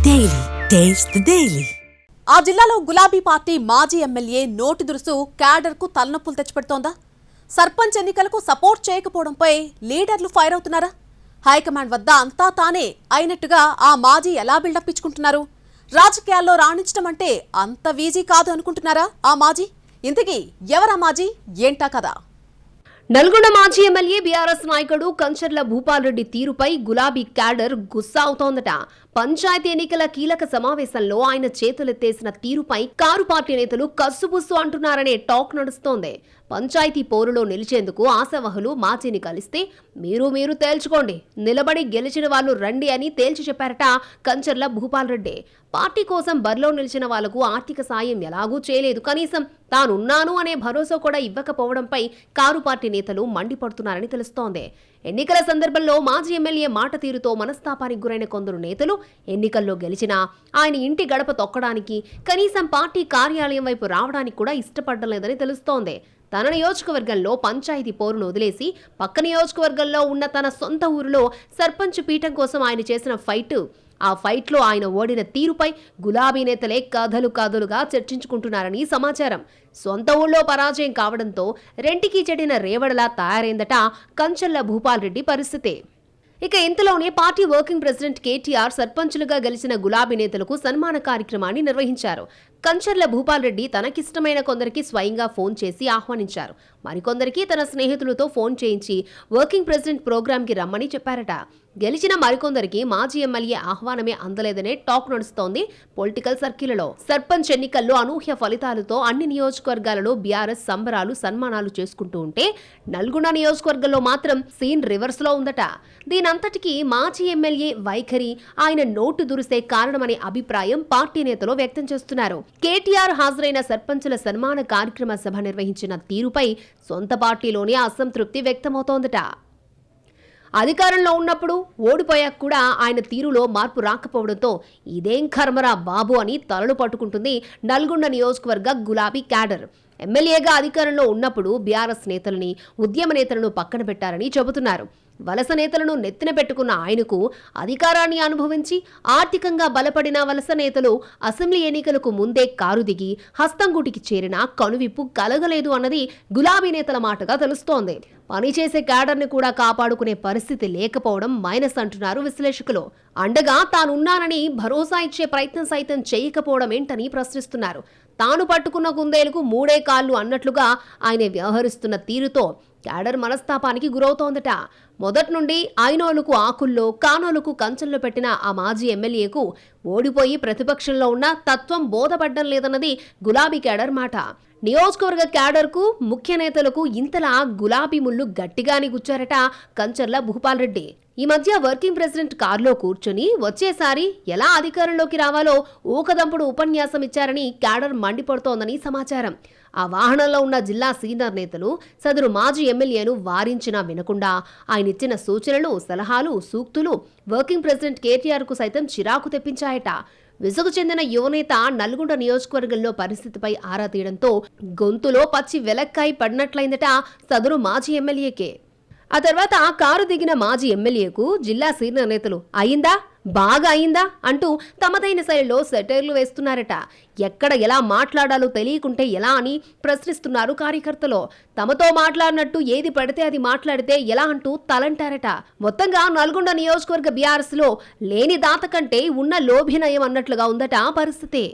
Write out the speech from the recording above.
Daily taste the daily. ఆ జిల్లాలో గులాబీ పార్టీ మాజీ ఎమ్మెల్యే నోటి దురుసు క్యాడర్కు తలనొప్పులు తెచ్చిపెడుతోందా? సర్పంచ్ ఎన్నికలకు సపోర్ట్ చేయకపోవడంపై లీడర్లు ఫైర్ అవుతున్నారా? హైకమాండ్ వద్ద అంతా తానే అయినట్టుగా ఆ మాజీ ఎలా బిల్డప్ ఇచ్చుకుంటున్నారు? రాజకీయాల్లో రాణించడం అంటే అంత ఈజీ కాదు అనుకుంటున్నారా ఆ మాజీ? ఇంతకీ ఎవరా మాజీ, ఏంటా కదా? నల్గొండ మాజీ ఎమ్మెల్యే బీఆర్ఎస్ నాయకుడు కంచర్ల భూపాల్ రెడ్డి తీరుపై గులాబీ క్యాడర్ గుస్సా అవుతోందట. పంచాయతీ ఎన్నికల కీలక సమావేశంలో ఆయన చేతులెత్తేసిన తీరుపై కారు పార్టీ నేతలు కస్సుబుస్సు అంటున్నారనే టాక్ నడుస్తోంది. పంచాయతీ పోరులో నిలిచేందుకు ఆశావహులు మాజీని కలిస్తే మీరు తేల్చుకోండి, నిలబడి గెలిచిన వాళ్ళు రండి అని తేల్చి చెప్పారట కంచర్ల భూపాల్ రెడ్డి. పార్టీ కోసం బరిలో నిలిచిన వాళ్లకు ఆర్థిక సాయం ఎలాగూ చేయలేదు, కనీసం తానున్నాను అనే భరోసా కూడా ఇవ్వకపోవడంపై కారు పార్టీ నేతలు మండిపడుతున్నారని తెలుస్తోంది. ఎన్నికల సందర్భంలో మాజీ ఎమ్మెల్యే మాట తీరుతో మనస్తాపానికి గురైన కొందరు నేతలు ఎన్నికల్లో గెలిచినా ఆయన ఇంటి గడప తొక్కడానికి, కనీసం పార్టీ కార్యాలయం వైపు రావడానికి కూడా ఇష్టపడడం లేదని తెలుస్తోంది. తన నియోజకవర్గంలో పంచాయతీ పోరును వదిలేసి పక్క నియోజకవర్గంలో ఉన్న తన సొంత ఊరిలో సర్పంచ్ పీఠం కోసం ఆయన చేసిన ఆ ఫైట్లో ఆయన ఓడిన తీరుపై గులాబీ నేతలే కథలుగా చర్చించుకుంటున్నారని సమాచారం. సొంత ఊళ్ళో పరాజయం కావడంతో రెంటికి చెడిన రేవడలా తయారైందట కంచర్ల భూపాల్ రెడ్డి పరిస్థితి. ఇక ఇంతలోనే పార్టీ వర్కింగ్ ప్రెసిడెంట్ కేటీఆర్ సర్పంచులుగా గెలిచిన గులాబీ నేతలకు సన్మాన కార్యక్రమాన్ని నిర్వహించారు. కంచర్ల భూపాల్ రెడ్డి తనకిష్టమైన కొందరికి స్వయంగా ఫోన్ చేసి ఆహ్వానించారు. మరికొందరికి తన స్నేహితులతో ఫోన్ చేయించి వర్కింగ్ ప్రెసిడెంట్ ప్రోగ్రాంకి రమ్మని చెప్పారట. గెలిచిన మరికొందరికి మాజీ ఎమ్మెల్యే ఆహ్వానమే అందలేదనే టాక్ నడుస్తోంది పొలిటికల్ సర్కిల్లో. సర్పంచ్ ఎన్నికల్లో అనూహ్య ఫలితాలతో అన్ని నియోజకవర్గాలలో బీఆర్ఎస్ సంబరాలు సన్మానాలు చేసుకుంటూ ఉంటే నల్గొండ నియోజకవర్గంలో మాత్రం సీన్ రివర్స్ లో ఉందట. దీనంతటికీ మాజీ ఎమ్మెల్యే వైఖరి, ఆయన నోటు దురిసే కారణమనే అభిప్రాయం పార్టీ నేతలు వ్యక్తం చేస్తున్నారు. కేటీఆర్ హాజరైన సర్పంచుల సన్మాన కార్యక్రమ సభ నిర్వహించిన తీరుపై సొంత పార్టీలోనే అసంతృప్తి వ్యక్తమవుతోందట. అధికారంలో ఉన్నప్పుడు ఓడిపోయాక కూడా ఆయన తీరులో మార్పు రాకపోవడంతో ఇదేం కర్మరా బాబు అని తలలు పట్టుకుంటుంది నల్గొండ నియోజకవర్గ గులాబీ క్యాడర్. ఎమ్మెల్యేగా అధికారంలో ఉన్నప్పుడు బీఆర్ఎస్ నేతలని, ఉద్యమ నేతలను పక్కన పెట్టారని చెబుతున్నారు. వలస నేతలను నెత్తిన పెట్టుకున్న ఆయనకు అధికారాన్ని అనుభవించి ఆర్థికంగా బలపడిన వలస నేతలు అసెంబ్లీ ఎన్నికలకు ముందే కారు దిగి హస్తంగూటికి చేరిన కనువిప్పు కలగలేదు అన్నది గులాబీ నేతల మాటగా తెలుస్తోంది. పనిచేసే క్యాడర్ని కూడా కాపాడుకునే పరిస్థితి లేకపోవడం మైనస్ అంటున్నారు విశ్లేషకులు. అండగా తానున్నానని భరోసా ఇచ్చే ప్రయత్నం సైతం చేయకపోవడం ఏంటని ప్రశ్నిస్తున్నారు. తాను పట్టుకున్న కుందేలకు మూడే కాళ్లు అన్నట్లుగా ఆయన వ్యవహరిస్తున్న తీరుతో క్యాడర్ మనస్తాపానికి గురవుతోందట. మొదటి నుండి ఆయనోళ్లకు ఆకుల్లో, కానోళ్లకు కంచెల్లో పెట్టిన ఆ మాజీ ఎమ్మెల్యేకు ఓడిపోయి ప్రతిపక్షంలో ఉన్న తత్వం బోధపడ్డం లేదన్నది గులాబీ క్యాడర్ మాట. నియోజకవర్గ క్యాడర్కు, ముఖ్య నేతలకు ఇంతలా గులాబీ ముళ్ళు గట్టిగానే గుచ్చారట కంచర్ల భూపాల్ రెడ్డి. ఈ మధ్య వర్కింగ్ ప్రెసిడెంట్ కారులో కూర్చుని వచ్చేసారి ఎలా అధికారంలోకి రావాలో ఊకదంపుడు ఉపన్యాసం ఇచ్చారని క్యాడర్ మండిపడుతోందని సమాచారం. ఆ వాహనంలో ఉన్న జిల్లా సీనియర్ నేతలు సదరు మాజీ ఎమ్మెల్యేను వారించినా వినకుండా ఆయన ఇచ్చిన సూచనలు, సలహాలు, సూక్తులు వర్కింగ్ ప్రెసిడెంట్ కేటీఆర్కు సైతం చిరాకు తెప్పించాయట. విసుగు చెందిన యువనేత నల్గొండ నియోజకవర్గంలో పరిస్థితిపై ఆరా తీయడంతో గొంతులో పచ్చి వెలక్కాయి పడినట్లయిందట సదరు మాజీ ఎమ్మెల్యేకే. ఆ తర్వాత కారు దిగిన మాజీ ఎమ్మెల్యేకు జిల్లా సీనియర్ నేతలు అయిందా, బాగా అయిందా అంటూ తమదైన శైలిలో సెటైర్లు వేస్తున్నారట. ఎక్కడ ఎలా మాట్లాడాలో తెలియకుంటే ఎలా అని ప్రశ్నిస్తున్నారు కార్యకర్తలు. తమతో మాట్లాడినట్టు ఏది పడితే అది మాట్లాడితే ఎలా అంటూ తలంటారట. మొత్తంగా నల్గొండ నియోజకవర్గ బీఆర్ఎస్ లో లేని దాత కంటే ఉన్న లోభినయం అన్నట్లుగా ఉందట పరిస్థితి.